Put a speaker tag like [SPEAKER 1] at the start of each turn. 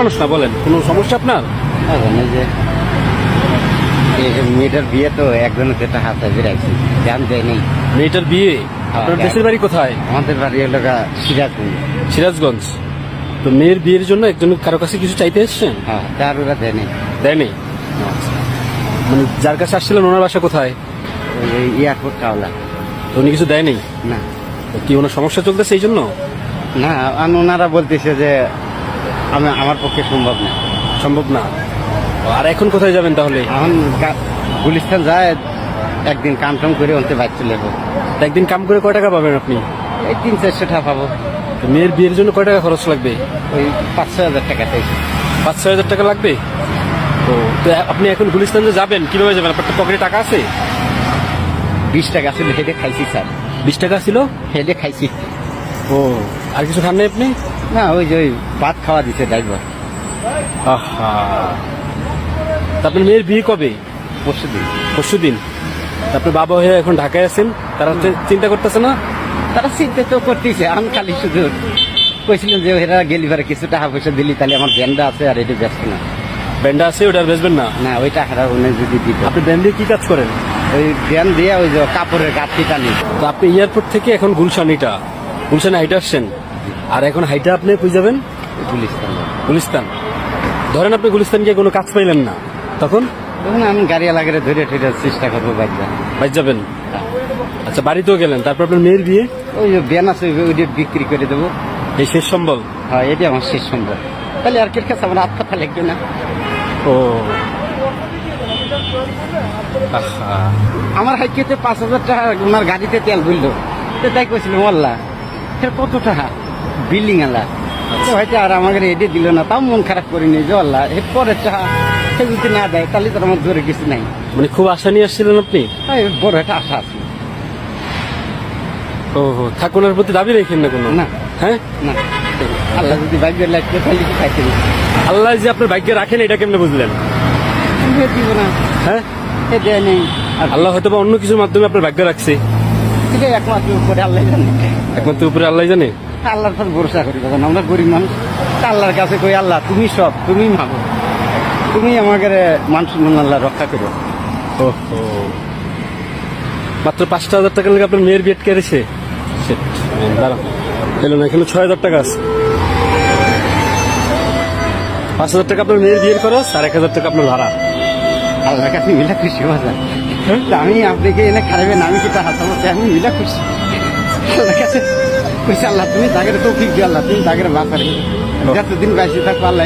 [SPEAKER 1] মানুষ না, বলেন কোনো সমস্যা আপনার?
[SPEAKER 2] এখন এই যে মেয়েটার বিয়ে তো একজনের যেটা হাতে বেড়াইছি জান যায় নেই।
[SPEAKER 1] মেয়েটার বিয়ে? আপনার দেশের বাড়ি কোথায়?
[SPEAKER 2] আমাদের বাড়ি হলো সিরাজগঞ্জ।
[SPEAKER 1] সিরাজগঞ্জ। তো মেয়ের বিয়ের জন্য একজন কারো কাছে কিছু চাইতে এসছেন?
[SPEAKER 2] হ্যাঁ, তার ওরা দেয় নেই।
[SPEAKER 1] দেয়নি? মানে যার কাছে আসছিলেন ওনার বাসা কোথায়?
[SPEAKER 2] ওই এয়ারপোর্ট টাওলা।
[SPEAKER 1] তো উনি কিছু দেয়নি?
[SPEAKER 2] না
[SPEAKER 1] তো কি ওনার সমস্যা চলতেছে এই জন্য?
[SPEAKER 2] না, ওনারা বলতেছে যে আমার পক্ষে সম্ভব না।
[SPEAKER 1] সম্ভব না। আর এখন কোথায় যাবেন তাহলে?
[SPEAKER 2] এখন গুলিস্তান যায়, একদিন কাম টাম করে অন্তে বাইক চলে যাবো।
[SPEAKER 1] তা একদিন কাম করে কয় টাকা পাবেন আপনি?
[SPEAKER 2] এই 300-400 টাকা পাবো।
[SPEAKER 1] তো মেয়ের বিয়ের জন্য কয় টাকা খরচ লাগবে?
[SPEAKER 2] ওই 5-6 হাজার টাকা চাইছি।
[SPEAKER 1] 5-6 হাজার টাকা লাগবে। তো তো আপনি এখন গুলিস্তান যে যাবেন কিভাবে যাবেন? আপনার পকেটে টাকা আছে?
[SPEAKER 2] 20 টাকা ছিল, হেঁটে খাইছি স্যার।
[SPEAKER 1] 20 টাকা ছিল?
[SPEAKER 2] হেঁটে খাইছি।
[SPEAKER 1] ও, আর কিছু খান নাই আপনি?
[SPEAKER 2] না, ওই যে ওই ভাত খাওয়া দিছে ড্রাইভার।
[SPEAKER 1] আহা, তা আপনার মেয়ের বিয়ে কবে?
[SPEAKER 2] পরশুদিন।
[SPEAKER 1] পরশুদিন। তা আপনার বাবা হয়ে এখন ঢাকায় আছেন, তারা চিন্তা করতেছে না?
[SPEAKER 2] তারা চিন্তা তো করতেছে, আমি খালি শুধু কইছিলাম যে এরা গেলি পারে কিছু টাকা পয়সা দিলি তাহলে আমার ব্যান্ডা আছে আর এটা ব্যস্ত না।
[SPEAKER 1] ব্যান্ডা আছে, ওটা আর বেচবেন না?
[SPEAKER 2] না, ওই টাকাটা উনি যদি দিত।
[SPEAKER 1] আপনি ব্যান্ড দিয়ে কি কাজ করেন?
[SPEAKER 2] ওই ব্যান দিয়ে ওই যে কাপড়ের গাঁথি টানি।
[SPEAKER 1] তো আপনি এয়ারপোর্ট থেকে এখন গুলশানে হাইটে আসছেন, আর এখন হাইটে আপনি কই যাবেন?
[SPEAKER 2] গুলিস্তান।
[SPEAKER 1] গুলিস্তান। ধরেন আপনি গুলিস্তান গিয়ে কোনো কাজ পাইলেন না, তখন?
[SPEAKER 2] তখন আমি গাড়ি লাগারে ধরে ঠেটার চেষ্টা করবো বাইকটা।
[SPEAKER 1] বাইর যাবেন? আচ্ছা, বাড়িতেও গেলেন, তারপর আপনার মেয়ের বিয়ে?
[SPEAKER 2] ওই যে ব্যান আছে ওইটা বিক্রি করে দেবো।
[SPEAKER 1] এই শেষ সম্বল?
[SPEAKER 2] হ্যাঁ, এটি আমার শেষ সম্ভব। তাহলে আর কের কাছে আমার হাত পাতা লাগবে না।
[SPEAKER 1] ও, আহা,
[SPEAKER 2] আমার হাইকেতে 5,000 টাকা ওনার গাড়িতে তেল বুঝলো, তো তাই কইছিল মোল্লা এর কত টাকা বিল্ডিং আলা। তো হয়তো আর আমাকে এডে দিল না, তাও মন খারাপ করিনি যে আল্লাহ এর পরের টাকা সে যদি না দেয় তাহলে তো আমার জোরে কিছু নাই।
[SPEAKER 1] মানে খুব আশা নিয়ে আসছিলেন আপনি?
[SPEAKER 2] বড় একটা আশা আছে।
[SPEAKER 1] ও, ঠাকুরের প্রতি দাবি রেখেন না কোনো?
[SPEAKER 2] না।
[SPEAKER 1] হ্যাঁ,
[SPEAKER 2] না, আল্লাহ যদি ভাগ্য লাগবে তাহলে কি খাইতে দিবে?
[SPEAKER 1] আল্লাহ যে আপনার ভাগ্যে রাখেন এটা কেমনে বুঝলেন?
[SPEAKER 2] দিব না।
[SPEAKER 1] হ্যাঁ,
[SPEAKER 2] এ দেয় নেই। আর
[SPEAKER 1] আল্লাহ হয়তো বা অন্য কিছুর মাধ্যমে আপনার ভাগ্য রাখছে।
[SPEAKER 2] এটাই একমাত্র উপরে আল্লাহ জানে।
[SPEAKER 1] একমাত্র উপরে আল্লাহ জানে।
[SPEAKER 2] আল্লাহর পর ভরসা করি, তখন আমরা গরিব মানুষ। আল্লাহর কাছে কই আল্লাহ তুমি সব, তুমি ভাবো, তুমি আমাকে মানুষ আল্লাহ রক্ষা করো।
[SPEAKER 1] ওহো, মাত্র 5,000 টাকা লেগে আপনার মেয়ের বিয়ে কেড়েছে? দাঁড়ান, এলো না, এখানে 6,000 টাকা আছে। 5,000 টাকা আপনার মেয়ের বিয়ের খরচ, আর 1,000 টাকা আপনার ভাড়া।
[SPEAKER 2] আল্লাহর কাছে মিলা খুশি বাজার। আমি আপনাকে এনে খারাপেন, আমি কি টাকা চাবো, আমি মিলা খুশি। আল্লাহর কাছে কইছে আল্লাহ তুমি তাকে তৌফিক দিও, আল্লাহ তুমি তাকে বাঁচার, যতদিন বাইসে থাকবো আল্লাহ